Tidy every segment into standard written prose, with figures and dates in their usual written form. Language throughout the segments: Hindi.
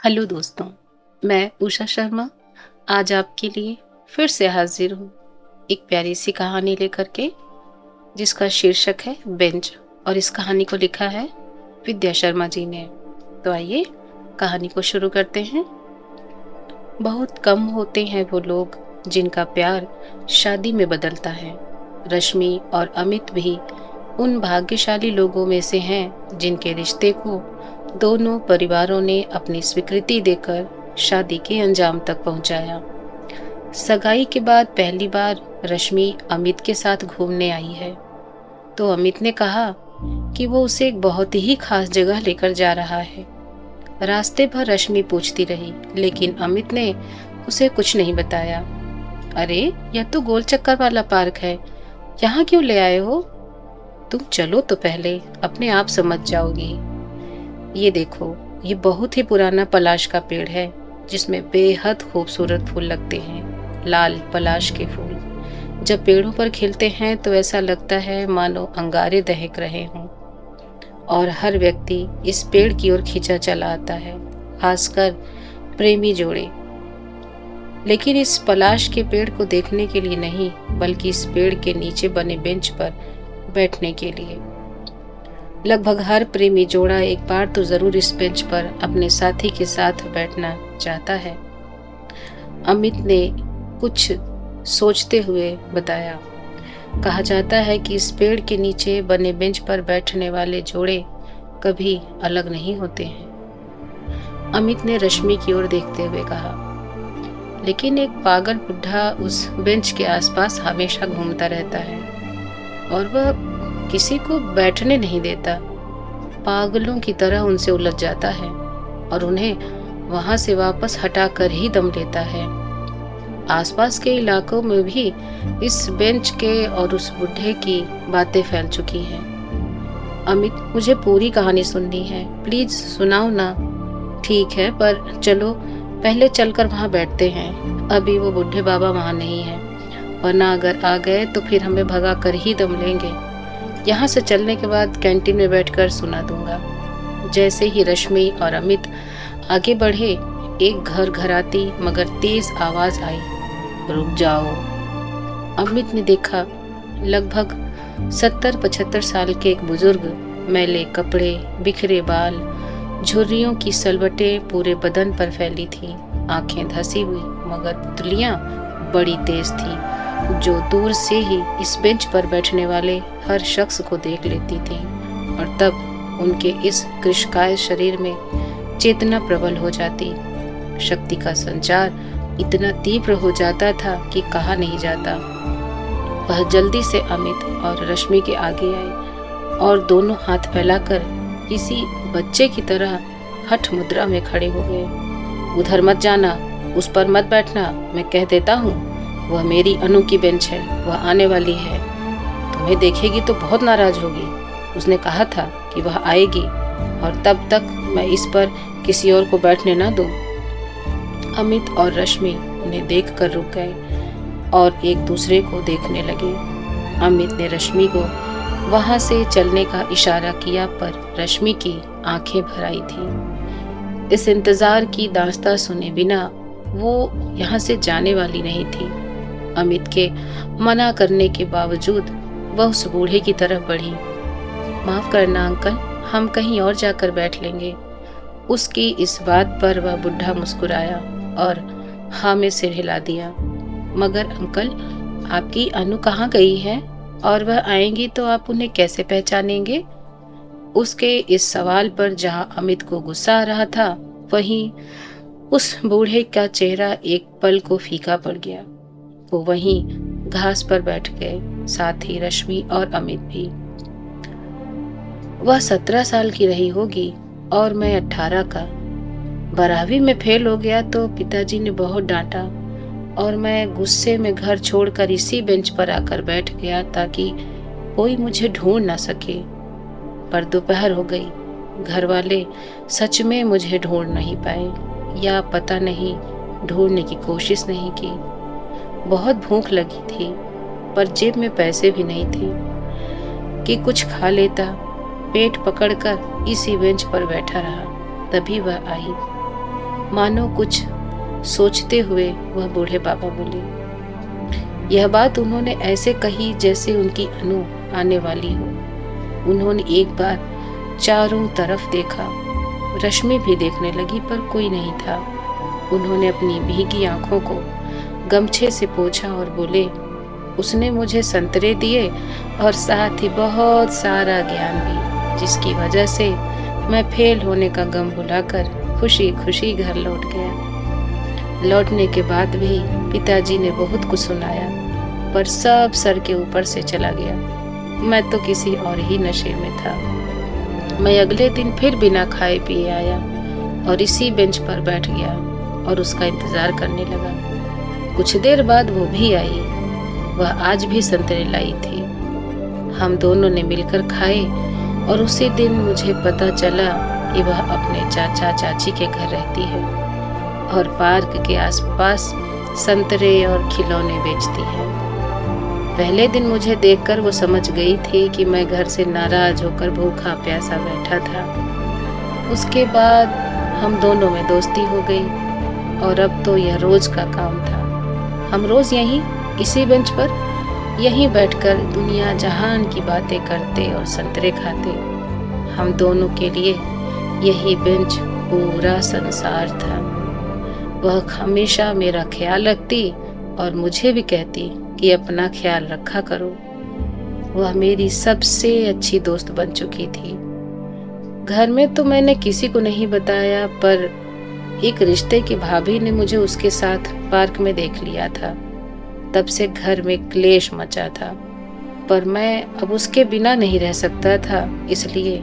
हेलो दोस्तों, मैं उषा शर्मा आज आपके लिए फिर से हाजिर हूँ एक प्यारी सी कहानी लेकर के, जिसका शीर्षक है बेंच। और इस कहानी को लिखा है विद्या शर्मा जी ने। तो आइए कहानी को शुरू करते हैं। बहुत कम होते हैं वो लोग जिनका प्यार शादी में बदलता है। रश्मि और अमित भी उन भाग्यशाली लोगों में से हैं जिनके रिश्ते को दोनों परिवारों ने अपनी स्वीकृति देकर शादी के अंजाम तक पहुंचाया। सगाई के बाद पहली बार रश्मि अमित के साथ घूमने आई है, तो अमित ने कहा कि वो उसे एक बहुत ही खास जगह लेकर जा रहा है। रास्ते भर रश्मि पूछती रही, लेकिन अमित ने उसे कुछ नहीं बताया। अरे, यह तो गोल चक्कर वाला पार्क है, यहाँ क्यों ले आए हो? तुम चलो तो पहले, अपने आप समझ जाओगी। ये देखो, ये बहुत ही पुराना पलाश का पेड़ है जिसमें बेहद खूबसूरत फूल लगते हैं। लाल पलाश के फूल जब पेड़ों पर खिलते हैं तो ऐसा लगता है मानो अंगारे दहक रहे हों, और हर व्यक्ति इस पेड़ की ओर खींचा चला आता है, खासकर प्रेमी जोड़े। लेकिन इस पलाश के पेड़ को देखने के लिए नहीं, बल्कि इस पेड़ के नीचे बने बेंच पर बैठने के लिए। लगभग हर प्रेमी जोड़ा एक बार तो जरूर इस बेंच पर अपने साथी के साथ बैठना चाहता है। अमित ने कुछ सोचते हुए बताया। कहा जाता है कि इस पेड़ के नीचे बने बेंच पर बैठने वाले जोड़े कभी अलग नहीं होते हैं। अमित ने रश्मि की ओर देखते हुए कहा, लेकिन एक पागल बुढ़ा उस बेंच के आसपास हमेशा घूमता रहता है और वह किसी को बैठने नहीं देता। पागलों की तरह उनसे उलझ जाता है और उन्हें वहां से वापस हटा कर ही दम लेता है। आसपास के इलाकों में भी इस बेंच के और उस बुढ़े की बातें फैल चुकी हैं। अमित, मुझे पूरी कहानी सुननी है, प्लीज सुनाओ ना। ठीक है, पर चलो पहले चलकर वहां बैठते हैं। अभी वो बुढ़े बाबा वहां नहीं है, वरना अगर आ गए तो फिर हमें भगा कर ही दम लेंगे। यहाँ से चलने के बाद कैंटीन में बैठकर सुना दूंगा। जैसे ही रश्मि और अमित आगे बढ़े, एक घर घराती मगर तेज आवाज आई, रुक जाओ। अमित ने देखा, लगभग 70-75 साल के एक बुजुर्ग, मैले कपड़े, बिखरे बाल, झुर्रियों की सलवटें पूरे बदन पर फैली थी, आंखें धसी हुई मगर पुतलियां बड़ी तेज थी, जो दूर से ही इस बेंच पर बैठने वाले हर शख्स को देख लेती थी। और तब उनके इस कृशकाय शरीर में चेतना प्रबल हो जाती। शक्ति का संचार इतना तीव्र हो जाता था कि कहा नहीं जाता। वह जल्दी से अमित और रश्मि के आगे आई और दोनों हाथ फैलाकर किसी बच्चे की तरह हठ मुद्रा में खड़े हो गए। उधर मत जाना, उस पर मत बैठना, मैं कह देता हूँ, वह मेरी अनु की बेंच है, वह आने वाली है, तुम्हें देखेगी तो बहुत नाराज होगी। उसने कहा था कि वह आएगी और तब तक मैं इस पर किसी और को बैठने ना दूं। अमित और रश्मि उन्हें देखकर रुक गए और एक दूसरे को देखने लगे। अमित ने रश्मि को वहां से चलने का इशारा किया, पर रश्मि की आंखें भर आई थी। इस इंतजार की दास्तां सुने बिना वो यहाँ से जाने वाली नहीं थी। अमित के मना करने के बावजूद वह उस बूढ़े की तरफ बढ़ी। माफ करना अंकल, हम कहीं और जाकर बैठ लेंगे। उसकी इस बात पर वह बुढ़ा मुस्कुराया और हाँ में सिर हिला दिया। मगर अंकल, आपकी अनु कहाँ गई है और वह आएंगी तो आप उन्हें कैसे पहचानेंगे? उसके इस सवाल पर जहाँ अमित को गुस्सा आ रहा था, वहीं उस बूढ़े का चेहरा एक पल को फीका पड़ गया। वो वहीं घास पर बैठ गए, साथ ही रश्मि और अमित भी। वह 17 साल की रही होगी और मैं 18 का। 12वीं में फेल हो गया तो पिताजी ने बहुत डांटा और मैं गुस्से में घर छोड़कर इसी बेंच पर आकर बैठ गया ताकि कोई मुझे ढूंढ ना सके। पर दोपहर हो गई, घर वाले सच में मुझे ढूंढ नहीं पाए, या पता नहीं ढूंढने की कोशिश नहीं की। बहुत भूख लगी थी, पर जेब में पैसे भी नहीं थे कि कुछ खा लेता। पेट पकड़कर इसी बेंच पर बैठा रहा। तभी वह आई। मानो कुछ सोचते हुए वह बूढ़े बाबा बोले। यह बात उन्होंने ऐसे कही जैसे उनकी अनु आने वाली हो। उन्होंने एक बार चारों तरफ देखा। रश्मि भी देखने लगी पर कोई नहीं था। उन्होंने अपनी भीगी आंखों को गमछे से पोंछा और बोले, उसने मुझे संतरे दिए और साथ ही बहुत सारा ज्ञान भी, जिसकी वजह से मैं फेल होने का गम भुलाकर खुशी खुशी घर लौट गया। लौटने के बाद भी पिताजी ने बहुत कुछ सुनाया, पर सब सर के ऊपर से चला गया। मैं तो किसी और ही नशे में था। मैं अगले दिन फिर बिना खाए पिए आया और इसी बेंच पर बैठ गया और उसका इंतजार करने लगा। कुछ देर बाद वो भी आई। वह आज भी संतरे लाई थी। हम दोनों ने मिलकर खाए और उसी दिन मुझे पता चला कि वह अपने चाचा चाची के घर रहती है और पार्क के आसपास संतरे और खिलौने बेचती है। पहले दिन मुझे देखकर वो समझ गई थी कि मैं घर से नाराज होकर भूखा प्यासा बैठा था। उसके बाद हम दोनों में दोस्ती हो गई और अब तो यह रोज का काम था। हम रोज यहीं इसी बेंच पर यहीं बैठकर दुनिया जहान की बातें करते और संतरे खाते। हम दोनों के लिए यही बेंच पूरा संसार था। वह हमेशा मेरा ख्याल रखती और मुझे भी कहती कि अपना ख्याल रखा करो। वह मेरी सबसे अच्छी दोस्त बन चुकी थी। घर में तो मैंने किसी को नहीं बताया, पर एक रिश्ते की भाभी ने मुझे उसके साथ पार्क में देख लिया था। तब से घर में क्लेश मचा था, पर मैं अब उसके बिना नहीं रह सकता था, इसलिए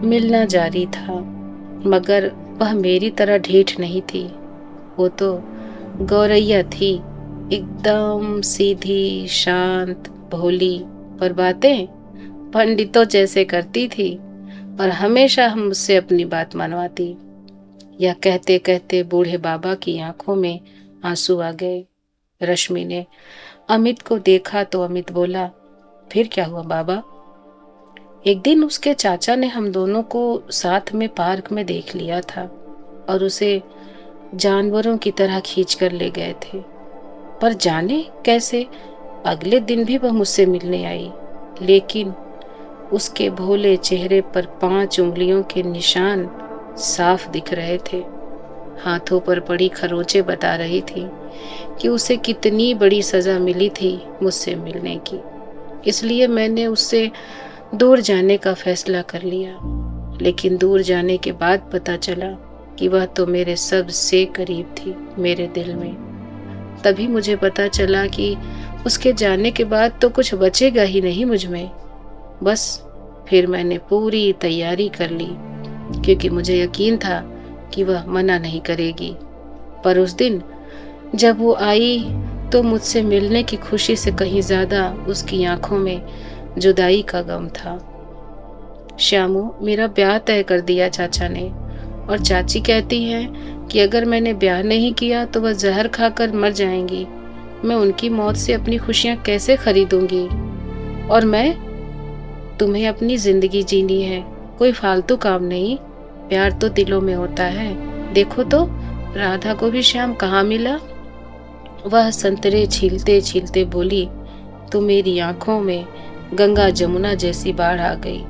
मिलना जारी था। मगर वह मेरी तरह ढीठ नहीं थी। वो तो गौरैया थी, एकदम सीधी, शांत, भोली, पर बातें पंडितों जैसे करती थी और हमेशा हम मुझसे अपनी बात मनवाती। यह कहते कहते बूढ़े बाबा की आंखों में आंसू आ गए। रश्मि ने अमित को देखा तो अमित बोला, फिर क्या हुआ बाबा? एक दिन उसके चाचा ने हम दोनों को साथ में पार्क में देख लिया था और उसे जानवरों की तरह खींच कर ले गए थे। पर जाने कैसे अगले दिन भी वह मुझसे मिलने आई, लेकिन उसके भोले चेहरे पर 5 उंगलियों के निशान साफ दिख रहे थे। हाथों पर पड़ी खरोंचें बता रही थी कि उसे कितनी बड़ी सजा मिली थी मुझसे मिलने की। इसलिए मैंने उससे दूर जाने का फैसला कर लिया। लेकिन दूर जाने के बाद पता चला कि वह तो मेरे सबसे करीब थी, मेरे दिल में। तभी मुझे पता चला कि उसके जाने के बाद तो कुछ बचेगा ही नहीं मुझ में। बस फिर मैंने पूरी तैयारी कर ली, क्योंकि मुझे यकीन था कि वह मना नहीं करेगी। पर उस दिन जब वो आई तो मुझसे मिलने की खुशी से कहीं ज्यादा उसकी आंखों में जुदाई का गम था। श्यामू, मेरा ब्याह तय कर दिया चाचा ने, और चाची कहती हैं कि अगर मैंने ब्याह नहीं किया तो वह जहर खाकर मर जाएंगी। मैं उनकी मौत से अपनी खुशियां कैसे खरीदूंगी? और तुम्हें अपनी जिंदगी जीनी है, कोई फालतू काम नहीं। प्यार तो दिलों में होता है। देखो तो राधा को भी श्याम कहाँ मिला। वह संतरे छीलते छीलते बोली तो मेरी आंखों में गंगा जमुना जैसी बाढ़ आ गई।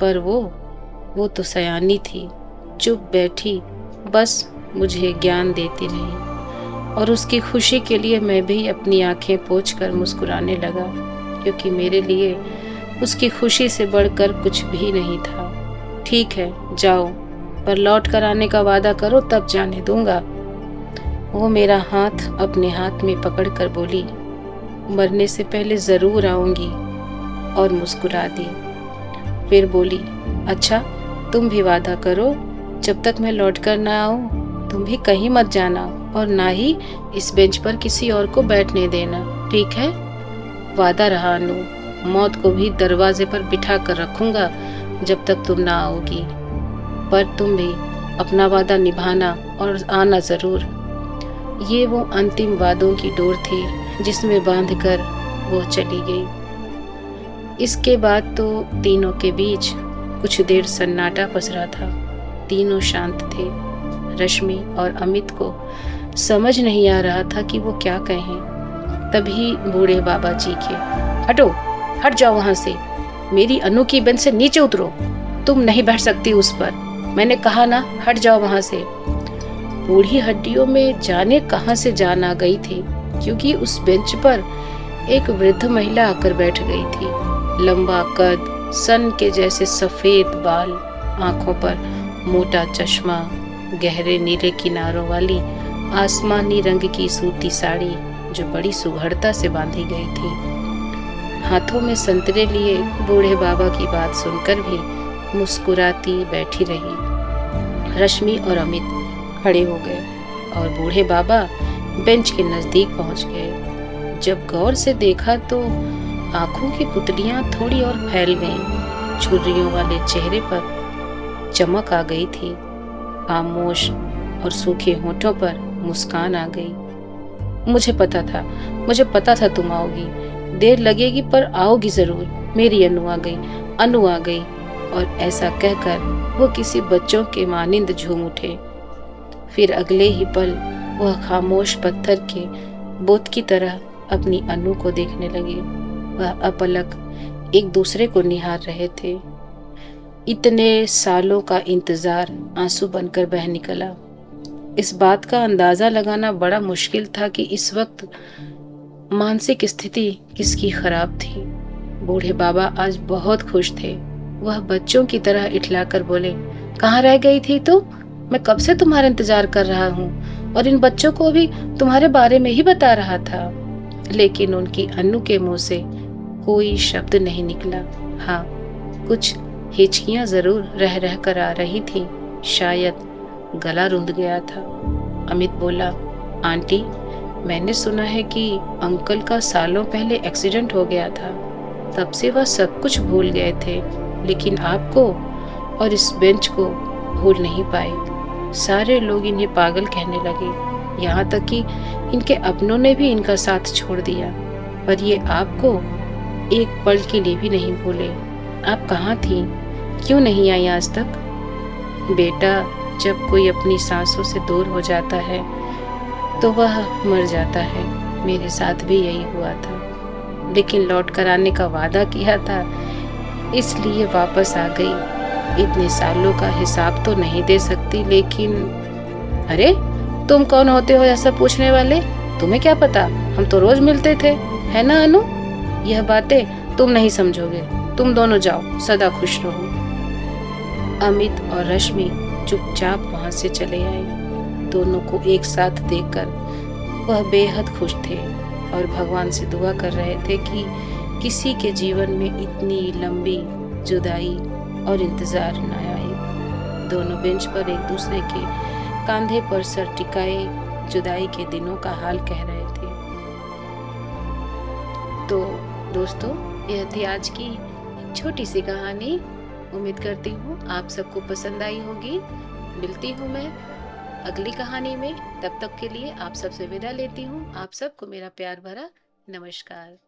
पर वो तो सयानी थी, चुप बैठी, बस मुझे ज्ञान देती रही। और उसकी खुशी के लिए मैं भी अपनी आंखें पोंछकर मुस्कुराने लगा, क्योंकि मेरे लिए उसकी खुशी से बढ़कर कुछ भी नहीं था। ठीक है, जाओ, पर लौट कर आने का वादा करो, तब जाने दूंगा। वो मेरा हाथ अपने हाथ में पकड़कर बोली, मरने से पहले जरूर आऊंगी, और मुस्कुरा दी। फिर बोली, अच्छा, तुम भी वादा करो, जब तक मैं लौट कर ना आऊं तुम भी कहीं मत जाना, और ना ही इस बेंच पर किसी और को बैठने देना, ठीक है? वादा रहा अनु, मौत को भी दरवाजे पर बिठा कर रखूंगा जब तक तुम ना आओगी। पर तुम भी अपना वादा निभाना और आना जरूर। ये वो अंतिम वादों की डोर थी जिसमें बांधकर वो चली गई। इसके बाद तो तीनों के बीच कुछ देर सन्नाटा पसरा था। तीनों शांत थे। रश्मि और अमित को समझ नहीं आ रहा था कि वो क्या कहें। तभी बूढ़े बाबा चीखे, हटो, हट जाओ वहां से, मेरी अनु की बेंच से नीचे उतरो, तुम नहीं बैठ सकती उस पर, मैंने कहा ना, हट जाओ वहां से। बूढ़ी हड्डियों में जाने कहां से जान आ गई थी, क्योंकि उस बेंच पर एक वृद्ध महिला आकर बैठ गई थी। लंबा कद, सन के जैसे सफेद बाल, आंखों पर मोटा चश्मा, गहरे नीले किनारों वाली आसमानी रंग की सूती साड़ी जो बड़ी सुघड़ता से बांधी गई थी। हाथों में संतरे लिए बूढ़े बाबा की बात सुनकर भी मुस्कुराती बैठी रही। रश्मि और अमित खड़े हो गए और बूढ़े बाबा बेंच के नजदीक पहुंच गए। जब गौर से देखा तो आंखों की पुतलियां थोड़ी और फैल गईं। झुर्रियों वाले चेहरे पर चमक आ गई थी। खामोश और सूखे होठों पर मुस्कान आ गई। मुझे पता था तुम आओगी, देर लगेगी पर आओगी जरूर। मेरी अनु आ गई, अनु आ गई। और ऐसा कहकर वो किसी बच्चों के मानिंद झूम उठे। फिर अगले ही पल वह खामोश पत्थर के बुत की तरह अपनी अनु को देखने लगे। वह अपलक एक दूसरे को निहार रहे थे। इतने सालों का इंतजार आंसू बनकर बह निकला। इस बात का अंदाजा लगाना बड़ा मुश्किल था कि इस वक्त मानसिक स्थिति किसकी खराब थी। बूढ़े बाबा आज बहुत खुश थे। वह बच्चों की तरह इठलाकर बोले, कहाँ रह गई थी तुम? मैं कब से तुम्हारा इंतजार कर रहा हूँ और इन बच्चों को भी तुम्हारे बारे में ही बता रहा था। लेकिन उनकी अनु के मुंह से कोई शब्द नहीं निकला। हाँ, कुछ हिचकियां जरूर रह रह कर आ रही थी। शायद गला रुंध गया था। अमित बोला, आंटी, मैंने सुना है कि अंकल का सालों पहले एक्सीडेंट हो गया था। तब से वह सब कुछ भूल गए थे, लेकिन आपको और इस बेंच को भूल नहीं पाए। सारे लोग इन्हें पागल कहने लगे, यहाँ तक कि इनके अपनों ने भी इनका साथ छोड़ दिया। पर ये आपको एक पल के लिए भी नहीं भूले। आप कहाँ थी? क्यों नहीं आई आज तक? बेटा, जब कोई अपनी सांसों से दूर हो जाता है तो वह मर जाता है। मेरे साथ भी यही हुआ था, लेकिन लौट कर आने का वादा किया था, इसलिए वापस आ गई। इतने सालों का हिसाब तो नहीं दे सकती, लेकिन अरे, तुम कौन होते हो ऐसा पूछने वाले? तुम्हें क्या पता, हम तो रोज मिलते थे, है ना अनु? यह बातें तुम नहीं समझोगे। तुम दोनों जाओ, सदा खुश रहो। अमित और रश्मि चुपचाप वहां से चले आए। दोनों को एक साथ देखकर वह बेहद खुश थे और भगवान से दुआ कर रहे थे कि किसी के जीवन में इतनी लंबी जुदाई और इंतजार न आए। दोनों बेंच पर एक दूसरे के कंधे पर सर टिकाए जुदाई के दिनों का हाल कह रहे थे। तो दोस्तों, यह थी आज की एक छोटी सी कहानी। उम्मीद करती हूँ आप सबको पसंद आई होगी। मिलती हूँ मैं अगली कहानी में। तब तक के लिए आप सबसे विदा लेती हूँ। आप सबको मेरा प्यार भरा नमस्कार।